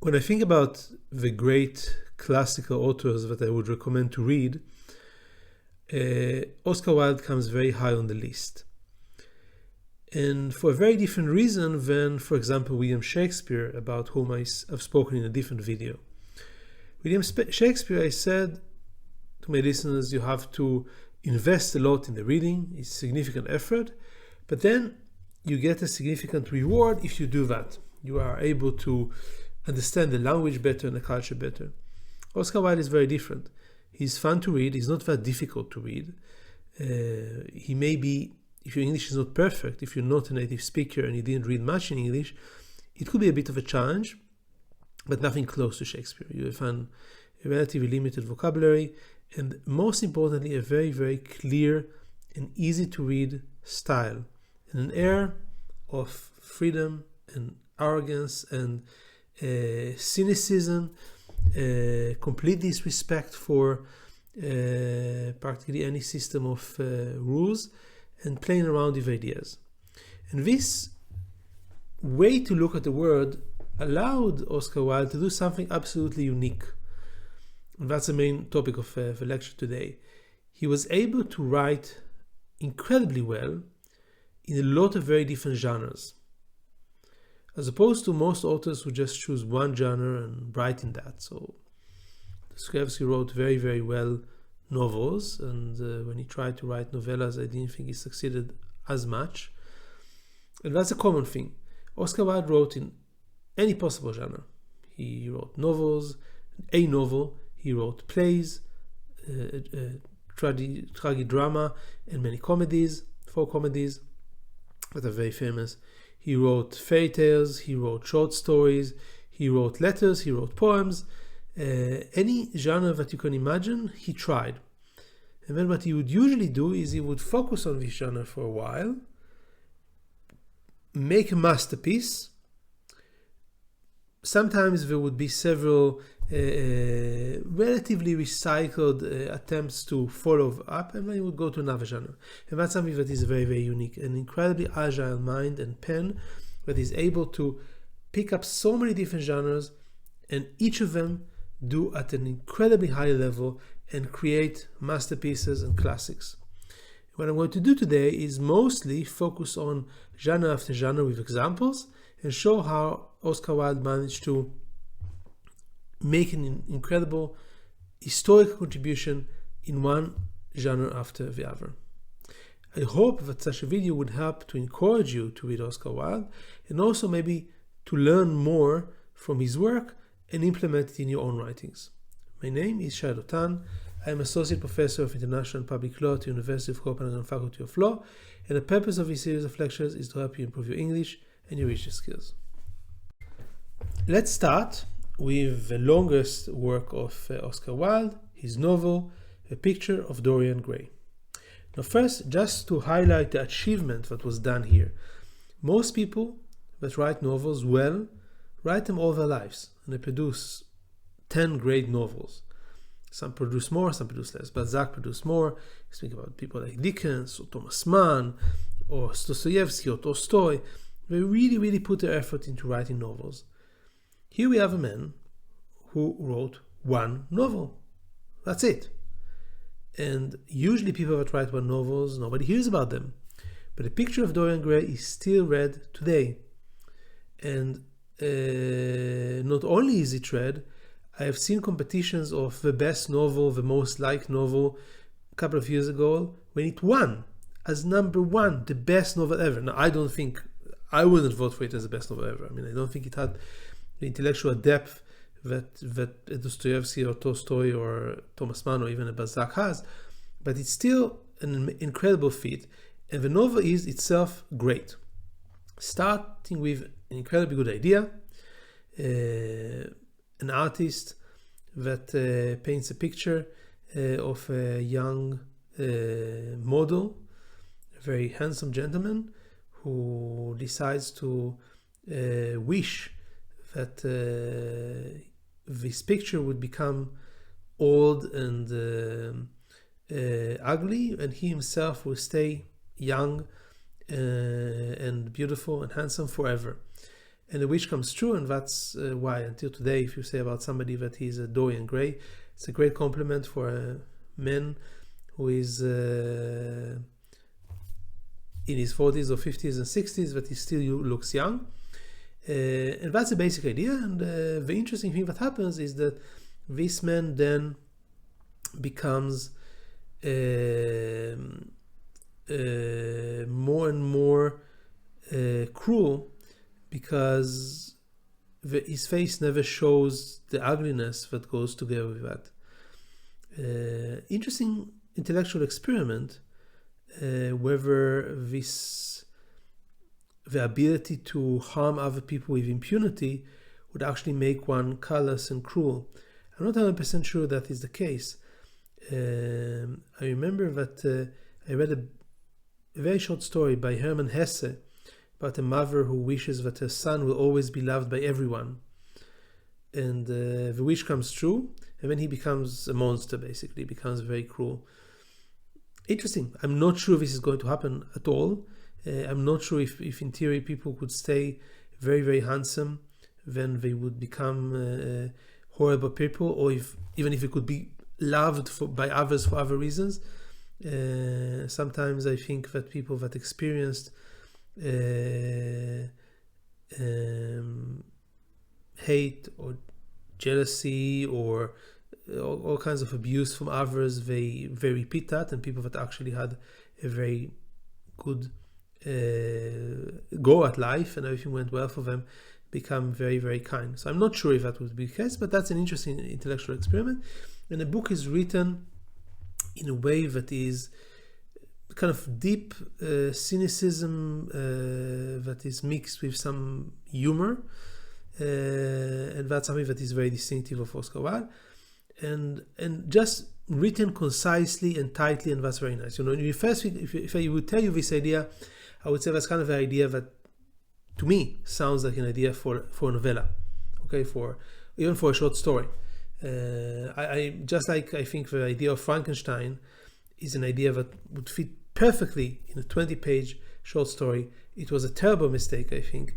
When I think about the great classical authors that I would recommend to read, Oscar Wilde comes very high on the list. And for a very different reason than, for example, William Shakespeare, about whom I've spoken in a different video. William Shakespeare, I said to my listeners, you have to invest a lot in the reading. It's significant effort, but then you get a significant reward if you do that. You are able to understand the language better and the culture better. Oscar Wilde is very different. He's fun to read. He's not that difficult to read. He may be, if your English is not perfect, if you're not a native speaker and you didn't read much in English, it could be a bit of a challenge, but nothing close to Shakespeare. You will find a relatively limited vocabulary and, most importantly, a very, very clear and easy to read style and an air of freedom and arrogance and cynicism, complete disrespect for practically any system of rules, and playing around with ideas. And this way to look at the world allowed Oscar Wilde to do something absolutely unique. And that's the main topic of the lecture today. He was able to write incredibly well in a lot of very different genres, as opposed to most authors who just choose one genre and write in that. So Dostoevsky wrote very, very well novels, and when he tried to write novellas, I didn't think he succeeded as much. And that's a common thing. Oscar Wilde wrote in any possible genre. He wrote novels, a novel, he wrote plays, tragidrama, and many comedies, 4 comedies that are very famous. He wrote fairy tales, he wrote short stories, he wrote letters, he wrote poems. Any genre that you can imagine, he tried. And then what he would usually do is he would focus on this genre for a while, make a masterpiece. Sometimes there would be several relatively recycled attempts to follow up, and then he would go to another genre. And that's something that is very, very unique. An incredibly agile mind and pen that is able to pick up so many different genres and each of them do at an incredibly high level and create masterpieces and classics. What I'm going to do today is mostly focus on genre after genre with examples and show how Oscar Wilde managed to make an incredible historical contribution in one genre after the other. I hope that such a video would help to encourage you to read Oscar Wilde and also maybe to learn more from his work and implement it in your own writings. My name is Shai Dotan. I am Associate Professor of International and Public Law at the University of Copenhagen Faculty of Law, and the purpose of this series of lectures is to help you improve your English and your research skills. Let's start with the longest work of Oscar Wilde, his novel, A Picture of Dorian Gray. Now first, just to highlight the achievement that was done here. Most people that write novels well write them all their lives, and they produce 10 great novels. Some produce more, some produce less. Balzac produced more. Speak about people like Dickens or Thomas Mann or Dostoevsky or Tolstoy. They really, really put their effort into writing novels. Here we have a man who wrote one novel. That's it. And usually people that write one novels, nobody hears about them. But A Picture of Dorian Gray is still read today. And not only is it read, I have seen competitions of the best novel, the most liked novel a couple of years ago when it won as number 1, the best novel ever. Now, I wouldn't vote for it as the best novel ever. I mean, I don't think it had the intellectual depth that Dostoevsky or Tolstoy or Thomas Mann or even Balzac has, but it's still an incredible feat. And the novel is itself great. Starting with an incredibly good idea, an artist that paints a picture of a young model, a very handsome gentleman who decides to wish that this picture would become old and ugly, and he himself will stay young and beautiful and handsome forever. and the wish comes true, and that's why until today, if you say about somebody that he's a Dorian Gray, it's a great compliment for a man who is in his 40s or 50s and 60s, that he still looks young. And that's the basic idea. And the interesting thing that happens is that this man then becomes more and more cruel, because his face never shows the ugliness that goes together with that. Interesting intellectual experiment, whether the ability to harm other people with impunity would actually make one callous and cruel. I'm not 100% sure that is the case. I remember that I read a very short story by Hermann Hesse about a mother who wishes that her son will always be loved by everyone. And the wish comes true, and then he becomes a monster, basically, becomes very cruel. Interesting. I'm not sure this is going to happen at all. I'm not sure if in theory people could stay very, very handsome, then they would become horrible people, or even if it could be loved by others for other reasons. Sometimes I think that people that experienced hate or jealousy or all kinds of abuse from others, they repeat that, and people that actually had a very good go at life and everything went well for them become very, very kind. So I'm not sure if that would be the case, but that's an interesting intellectual experiment. And the book is written in a way that is kind of deep cynicism that is mixed with some humor, and that's something that is very distinctive of Oscar Wilde, and just written concisely and tightly, and that's very nice. You know, if I would tell you this idea, I would say that's kind of the idea that, to me, sounds like an idea for a novella, okay, even for a short story. I just like, I think the idea of Frankenstein is an idea that would fit perfectly in a 20-page short story. It was a terrible mistake, I think,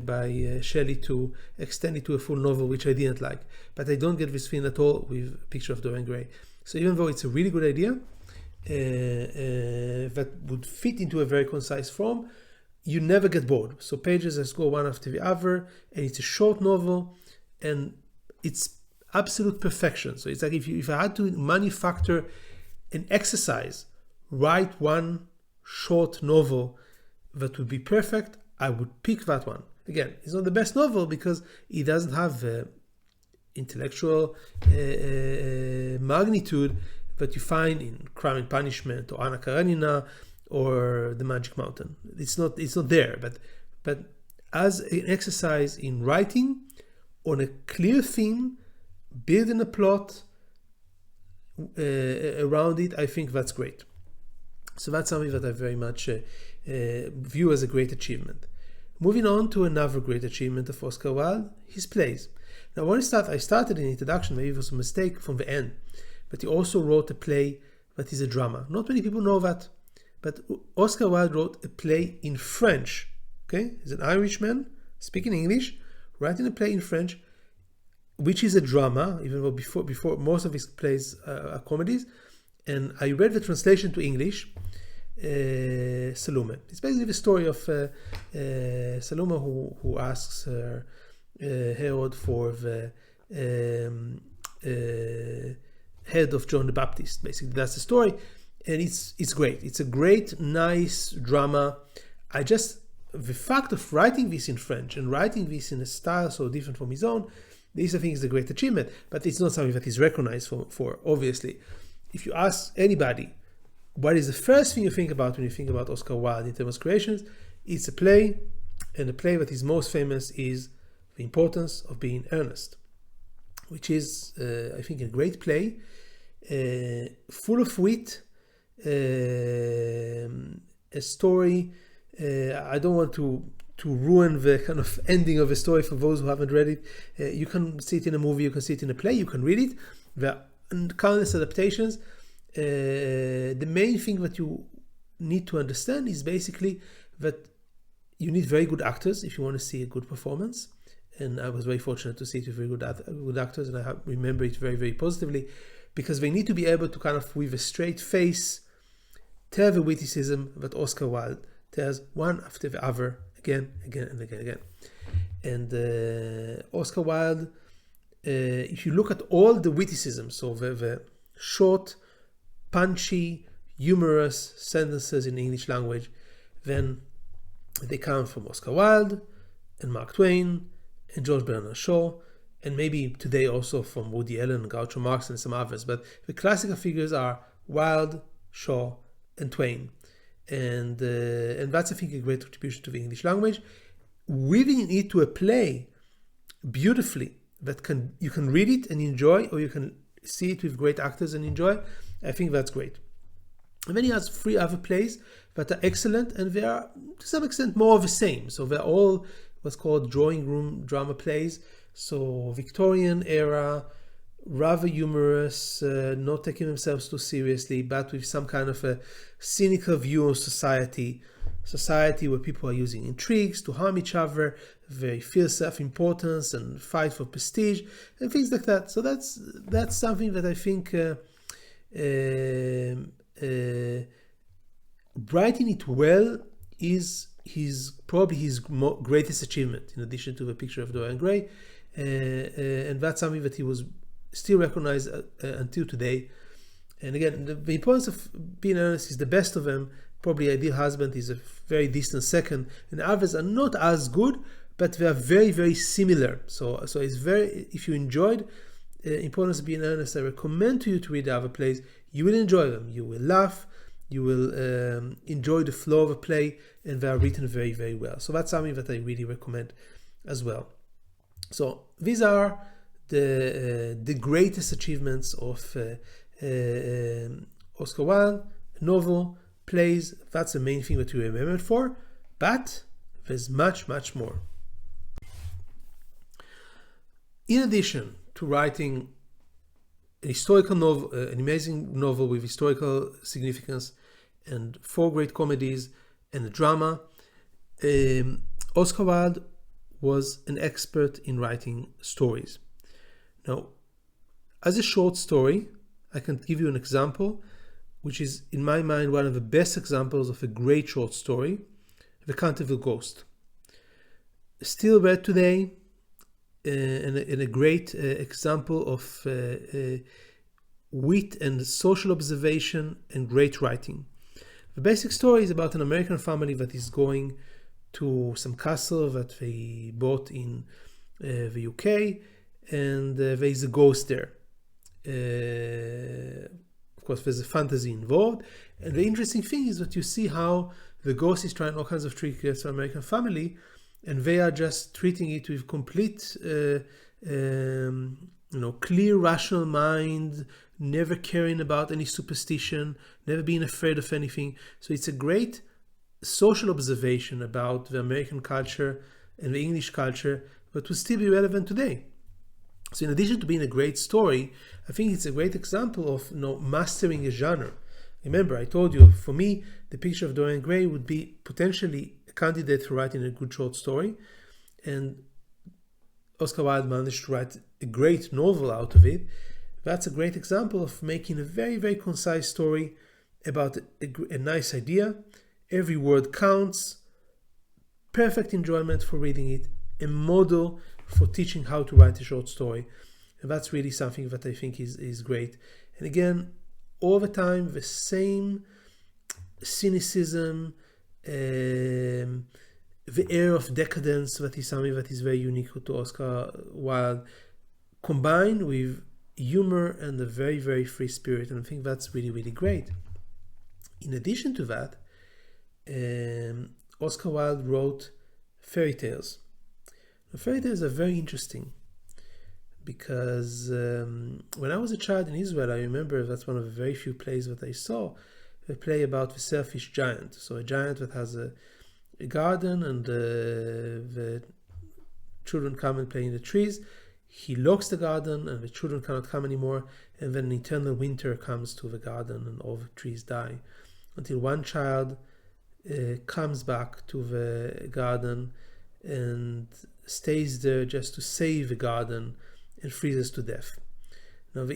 by Shelley to extend it to a full novel, which I didn't like. But I don't get this feeling at all with Picture of Dorian Gray. So even though it's a really good idea that would fit into a very concise form, you never get bored. So pages just go one after the other, and it's a short novel, and it's absolute perfection. So it's like if I had to manufacture an exercise, write one short novel that would be perfect, I would pick that one. Again, it's not the best novel because it doesn't have intellectual magnitude that you find in Crime and Punishment or Anna Karenina or The Magic Mountain. It's not there, but as an exercise in writing on a clear theme, building a plot around it, I think that's great. So that's something that I very much view as a great achievement. Moving on to another great achievement of Oscar Wilde, his plays. Now, when I started in the introduction, maybe it was a mistake from the end, but he also wrote a play that is a drama. Not many people know that, but Oscar Wilde wrote a play in French. Okay, he's an Irishman speaking English, writing a play in French, which is a drama, even though before most of his plays are comedies. And I read the translation to English, Salome. It's basically the story of Salome who asks her Herod for the head of John the Baptist. Basically, that's the story, and it's great. It's a great, nice drama. The fact of writing this in French and writing this in a style so different from his own, this I think is a great achievement. But it's not something that is recognized for obviously. If you ask anybody, what is the first thing you think about when you think about Oscar Wilde in terms of creations? It's a play, and the play that is most famous is The Importance of Being Earnest, which is, I think, a great play, full of wit, a story. I don't want to ruin the kind of ending of a story for those who haven't read it. You can see it in a movie, you can see it in a play, you can read it. There are countless adaptations. The main thing that you need to understand is basically that you need very good actors if you want to see a good performance. And I was very fortunate to see it with very good actors, and I remember it very, very positively, because they need to be able to kind of, with a straight face, tell the witticism that Oscar Wilde tells one after the other, again, and again. And Oscar Wilde, if you look at all the witticisms, so the short, punchy, humorous sentences in the English language, then they come from Oscar Wilde and Mark Twain and George Bernard Shaw, and maybe today also from Woody Allen, Groucho Marx, and some others. But the classical figures are Wilde, Shaw, and Twain. And that's, I think, a great contribution to the English language. Weaving it to a play beautifully, that you can read it and enjoy, or you can see it with great actors and enjoy. I think that's great. And then he has 3 other plays that are excellent, and they are to some extent more of the same. So they're all what's called drawing room drama plays. So Victorian era, rather humorous, not taking themselves too seriously, but with some kind of a cynical view of society where people are using intrigues to harm each other, they feel self-importance and fight for prestige and things like that. So that's something that I think writing it well is probably his greatest achievement, in addition to the Picture of Dorian Gray, and that's something that he was still recognized until today. And again, the importance of being earnest is the best of them. Probably Ideal Husband is a very distant second, and others are not as good, but they are very, very similar. So it's very, if you enjoyed Importance of Being Earnest, I recommend to you to read the other plays. You will enjoy them. You will laugh. You will enjoy the flow of a play, and they are written very, very well. So that's something that I really recommend as well. So these are the greatest achievements of Oscar Wilde: novel, plays. That's the main thing that you remember for, but there's much, much more. In addition to writing a historical novel, an amazing novel with historical significance, and 4 great comedies and a drama, Oscar Wilde was an expert in writing stories. Now, as a short story, I can give you an example, which is, in my mind, one of the best examples of a great short story, The Canterville Ghost. Still read today, and a great example of wit and social observation and great writing. The basic story is about an American family that is going to some castle that they bought in the UK, and there is a ghost there. Of course, there's a fantasy involved, and the interesting thing is that you see how the ghost is trying all kinds of tricks against the American family, and they are just treating it with complete, clear, rational mind, never caring about any superstition, never being afraid of anything. So it's a great social observation about the American culture and the English culture, but will still be relevant today. So in addition to being a great story, I think it's a great example of mastering a genre. Remember, I told you, for me, The Picture of Dorian Gray would be potentially a candidate for writing a good short story, and Oscar Wilde managed to write a great novel out of it. That's a great example of making a very, very concise story about a nice idea. Every word counts, perfect enjoyment for reading it, a model for teaching how to write a short story. And that's really something that I think is great. And again, all the time, the same cynicism, the air of decadence that is something that is very unique to Oscar Wilde, combined with humor and a very, very free spirit. And I think that's really, really great. In addition to that, Oscar Wilde wrote fairy tales. Now, fairy tales are very interesting because when I was a child in Israel, I remember that's one of the very few plays that I saw, a play about the selfish giant. So a giant that has a garden, and the children come and play in the trees. He locks the garden and the children cannot come anymore, and then an eternal winter comes to the garden and all the trees die, until one child comes back to the garden and stays there just to save the garden and freezes to death. Now,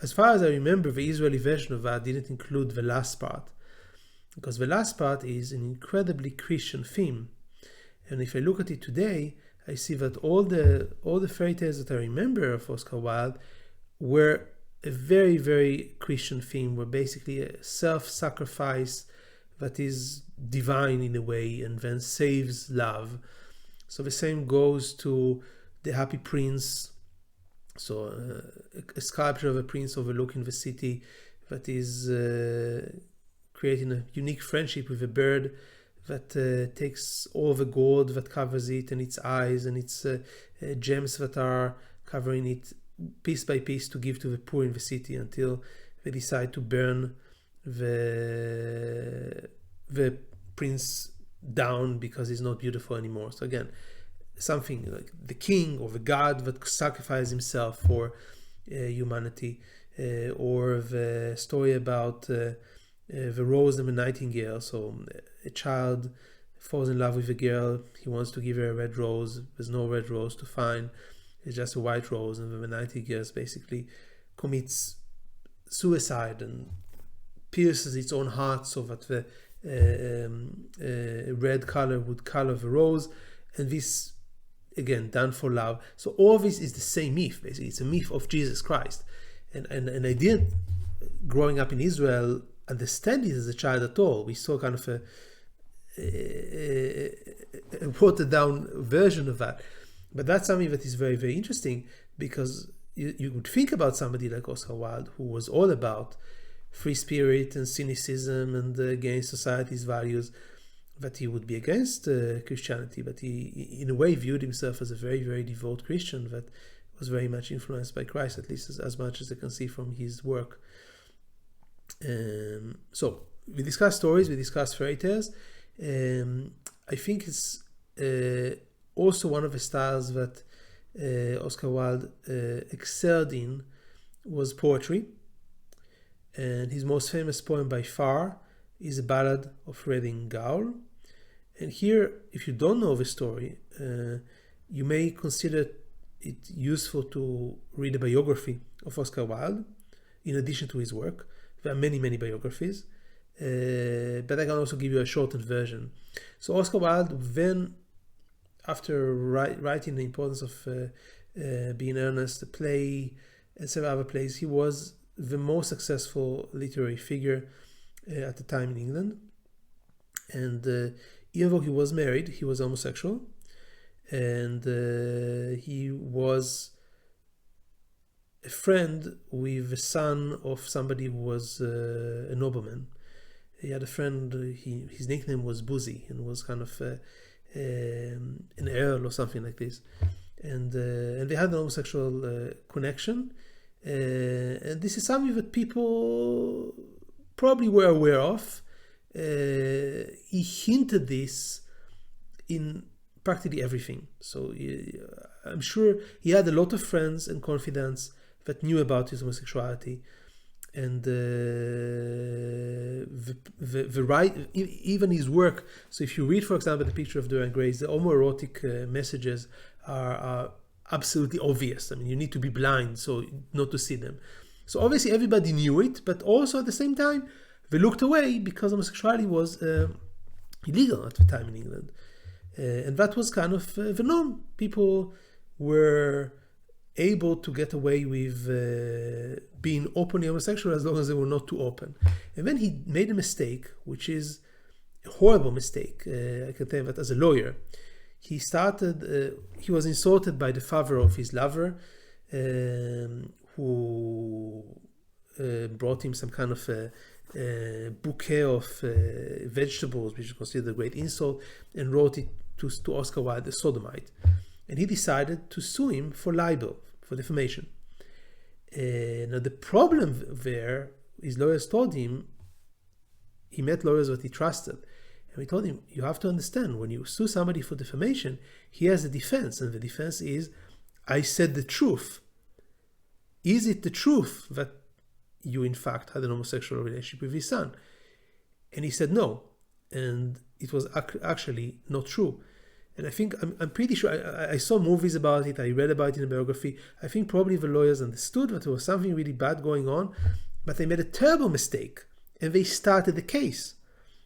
as far as I remember, the Israeli version of that didn't include the last part, because the last part is an incredibly Christian theme. And if I look at it today, I see that all the fairy tales that I remember of Oscar Wilde were a very, very Christian theme, were basically a self-sacrifice that is divine in a way and then saves love. So the same goes to The Happy Prince. So a sculpture of a prince overlooking the city that is creating a unique friendship with a bird that takes all the gold that covers it and its eyes and its gems that are covering it piece by piece to give to the poor in the city until they decide to burn the prince down because he's not beautiful anymore. So again, something like the king or the god that sacrificed himself for humanity, or the story about the rose and the nightingale. So a child falls in love with a girl, he wants to give her a red rose, there's no red rose to find, it's just a white rose, and the nightingale basically commits suicide and pierces its own heart so that the red color would color the rose, and this again done for love. So all this is the same myth, basically. It's a myth of Jesus Christ, and I didn't, growing up in Israel, understand it as a child at all. We saw kind of a watered down version of that, but that's something that is very, very interesting, because you would think about somebody like Oscar Wilde, who was all about free spirit and cynicism and against society's values, that he would be against Christianity, but he in a way viewed himself as a very, very devout Christian that was very much influenced by Christ, at least as much as I can see from his work. So we discussed stories, we discussed fairy tales. I think it's also one of the styles that Oscar Wilde excelled in was poetry, and his most famous poem by far is a ballad of Reading Gaol. And here, if you don't know the story, you may consider it useful to read a biography of Oscar Wilde in addition to his work. There are many, many biographies, but I can also give you a shortened version. So Oscar Wilde then, after writing The Importance of Being Earnest, the play, and several other plays, he was the most successful literary figure at the time in England. And even though he was married, he was homosexual, and he was a friend with the son of somebody who was a nobleman. He had a friend, his nickname was Boozy, and was kind of an earl or something like this. And they had an homosexual connection. And this is something that people probably were aware of. He hinted this in practically everything. So I'm sure he had a lot of friends and confidants that knew about his homosexuality, and the right, even his work. So if you read, for example, The Picture of Dorian Gray, the homoerotic messages are absolutely obvious. I mean, you need to be blind so not to see them. So obviously everybody knew it, but also at the same time they looked away because homosexuality was illegal at the time in England, and that was kind of the norm. People were able to get away with being openly homosexual as long as they were not too open. And then he made a mistake, which is a horrible mistake. I can tell you that as a lawyer. He was insulted by the father of his lover, who brought him some kind of a bouquet of vegetables, which is considered a great insult, and wrote it to Oscar Wilde, a sodomite. And he decided to sue him for libel, for defamation. Now the problem there, his lawyers told him, he met lawyers that he trusted, and we told him, you have to understand, when you sue somebody for defamation, he has a defense, and the defense is, I said the truth. Is it the truth that you in fact had an homosexual relationship with his son? And he said no. And it was actually not true. And I think, I'm pretty sure, I saw movies about it, I read about it in a biography. I think probably the lawyers understood that there was something really bad going on, but they made a terrible mistake, and they started the case.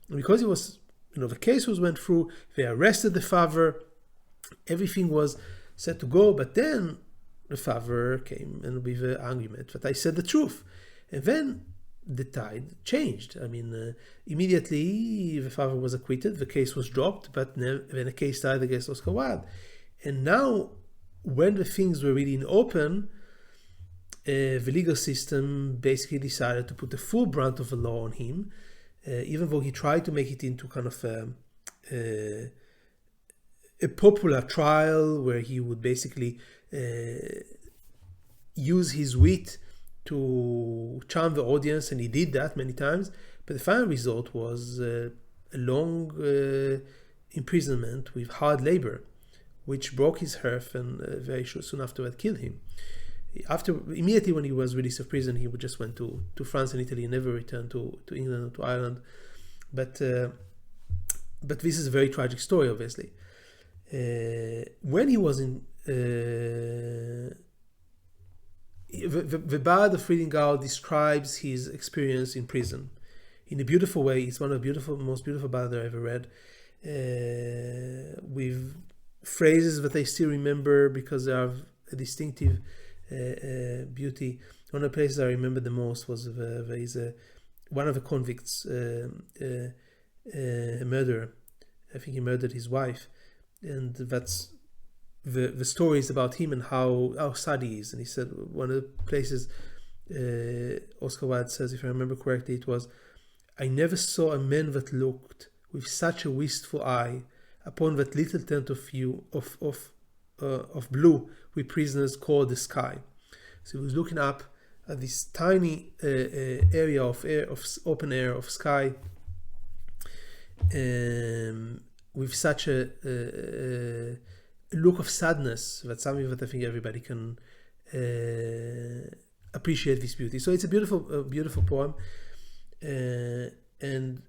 And because it was, the case went through, they arrested the father, everything was set to go, but then the father came and with an argument that I said the truth. And then the tide changed. I mean, immediately the father was acquitted, the case was dropped, but then a case started against Oscar Wilde. And now, when the things were really in open, the legal system basically decided to put the full brunt of the law on him, even though he tried to make it into kind of a popular trial where he would basically use his wit to charm the audience, and he did that many times. But the final result was a long imprisonment with hard labor, which broke his health and very soon afterward killed him. Immediately when he was released of prison, he just went to France and Italy and never returned to England or to Ireland. But this is a very tragic story, obviously. When he was in the Bard of Friedingau describes his experience in prison in a beautiful way. It's one of the most beautiful ballads I ever read, with phrases that I still remember because they have a distinctive beauty. One of the places I remember the most was there is one of the convicts, a murderer. I think he murdered his wife, and that's the stories about him and how sad he is. And he said one of the places Oscar Wilde says, if I remember correctly, it was, "I never saw a man that looked with such a wistful eye upon that little tent of blue we prisoners call the sky." So he was looking up at this tiny area of open air of sky, with such a look of sadness. That's something that I think everybody can appreciate this beauty. So it's a beautiful poem. And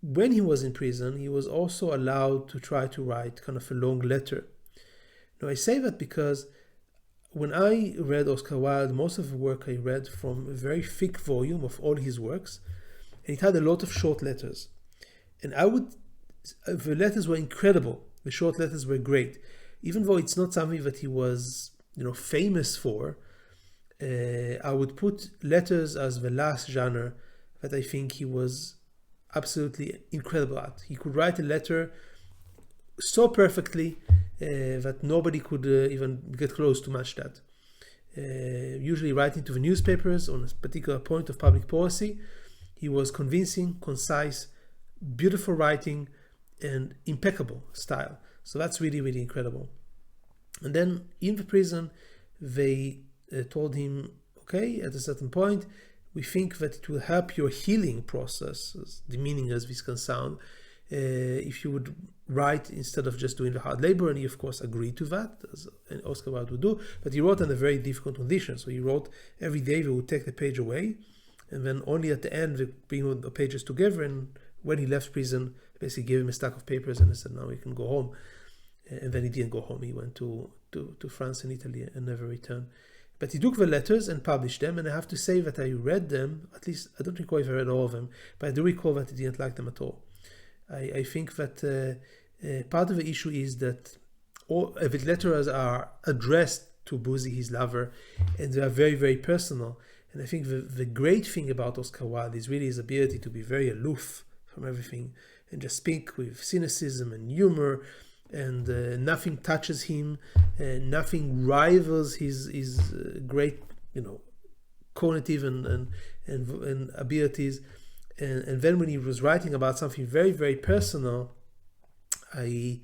when he was in prison, he was also allowed to try to write kind of a long letter. Now I say that because when I read Oscar Wilde, most of the work I read from a very thick volume of all his works, and it had a lot of short letters. And the letters were incredible. The short letters were great. Even though it's not something that he was, famous for, I would put letters as the last genre that I think he was absolutely incredible at. He could write a letter so perfectly that nobody could even get close to match that. Usually writing to the newspapers on a particular point of public policy, he was convincing, concise, beautiful writing, and impeccable style. So that's really, really incredible. And then in the prison, they told him, okay, at a certain point, we think that it will help your healing process, as demeaning as this can sound, if you would write instead of just doing the hard labor. And he, of course, agreed to that, as Oscar Wilde would do. But he wrote under very difficult conditions. So he wrote every day they would take the page away, and then only at the end they bring the pages together. And when he left prison, basically gave him a stack of papers and he said, now you can go home. And then he didn't go home. He went to France and Italy and never returned. But he took the letters and published them, and I have to say that I read them, at least I don't recall if I read all of them, but I do recall that I didn't like them at all. I think that part of the issue is that all the letters are addressed to Buzi, his lover, and they are very, very personal. And I think the great thing about Oscar Wilde is really his ability to be very aloof from everything and just speak with cynicism and humor, and nothing touches him, and nothing rivals his great, cognitive and abilities. And then when he was writing about something very, very personal, I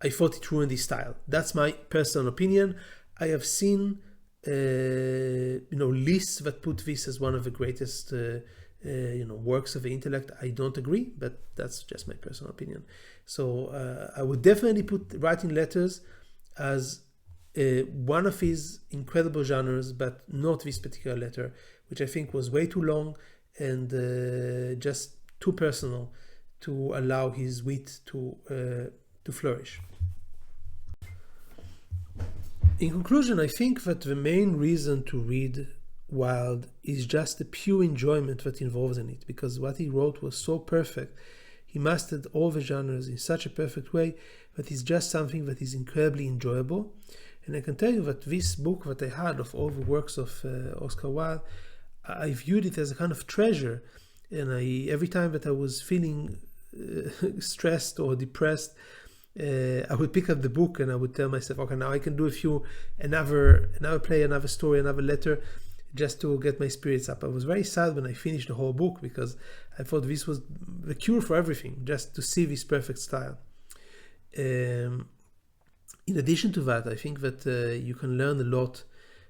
thought it ruined his style. That's my personal opinion. I have seen lists that put this as one of the greatest works of the intellect. I don't agree, but that's just my personal opinion. So I would definitely put writing letters as one of his incredible genres, but not this particular letter, which I think was way too long and just too personal to allow his wit to flourish. In conclusion, I think that the main reason to read Wilde is just the pure enjoyment that involves in it, because what he wrote was so perfect. He mastered all the genres in such a perfect way that it's just something that is incredibly enjoyable. And I can tell you that this book that I had of all the works of Oscar Wilde, I viewed it as a kind of treasure. And every time that I was feeling stressed or depressed, I would pick up the book and I would tell myself, okay, now I can do another play, another story, another letter, just to get my spirits up. I was very sad when I finished the whole book, because I thought this was the cure for everything, just to see this perfect style. In addition to that, I think that you can learn a lot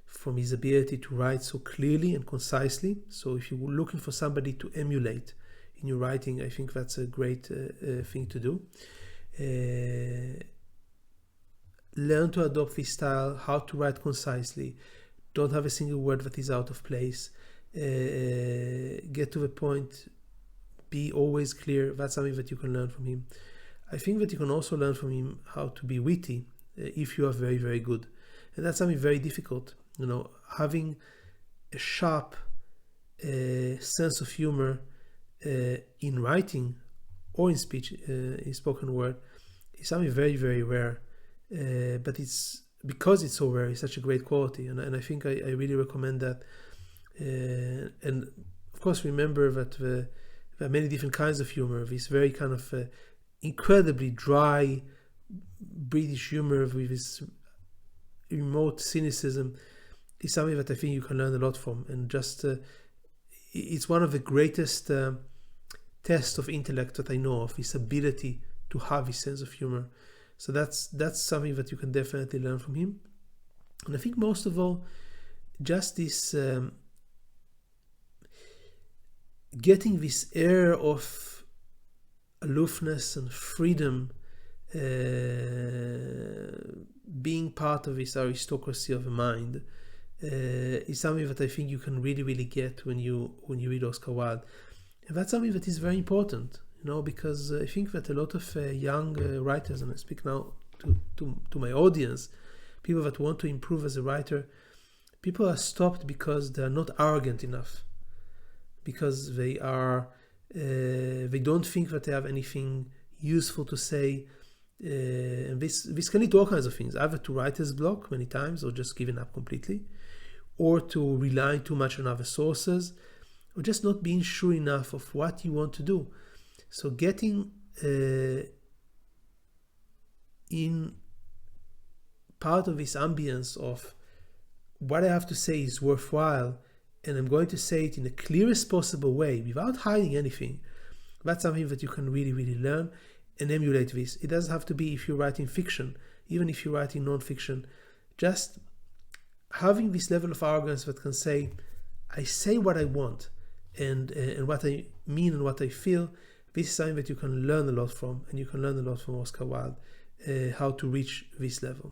from his ability to write so clearly and concisely. So if you're looking for somebody to emulate in your writing, I think that's a great thing to do. Learn to adopt this style, how to write concisely. Don't have a single word that is out of place. Get to the point. Be always clear. That's something that you can learn from him. I think that you can also learn from him how to be witty if you are very, very good. And that's something very difficult. You know, having a sharp sense of humor in writing or in speech, in spoken word, is something very, very rare. But it's because it's so rare, it's such a great quality, and I think I really recommend that. And of course, remember that there are many different kinds of humor. This very kind of incredibly dry British humor with this remote cynicism is something that I think you can learn a lot from. And just it's one of the greatest tests of intellect that I know of, this ability to have this sense of humor. So that's something that you can definitely learn from him. And I think most of all, just this getting this air of aloofness and freedom, being part of this aristocracy of the mind, is something that I think you can really, really get when you read Oscar Wilde. And that's something that is very important. Because I think that a lot of young writers, and I speak now to my audience, people that want to improve as a writer, people are stopped because they are not arrogant enough, because they don't think that they have anything useful to say, and this can lead to all kinds of things, either to writer's block many times, or just giving up completely, or to relying too much on other sources, or just not being sure enough of what you want to do. So getting in part of this ambience of what I have to say is worthwhile, and I'm going to say it in the clearest possible way without hiding anything, that's something that you can really, really learn and emulate this. It doesn't have to be if you're writing fiction, even if you're writing non-fiction. Just having this level of arrogance that can say, I say what I want and what I mean and what I feel. This is something that you can learn a lot from, and you can learn a lot from Oscar Wilde, how to reach this level.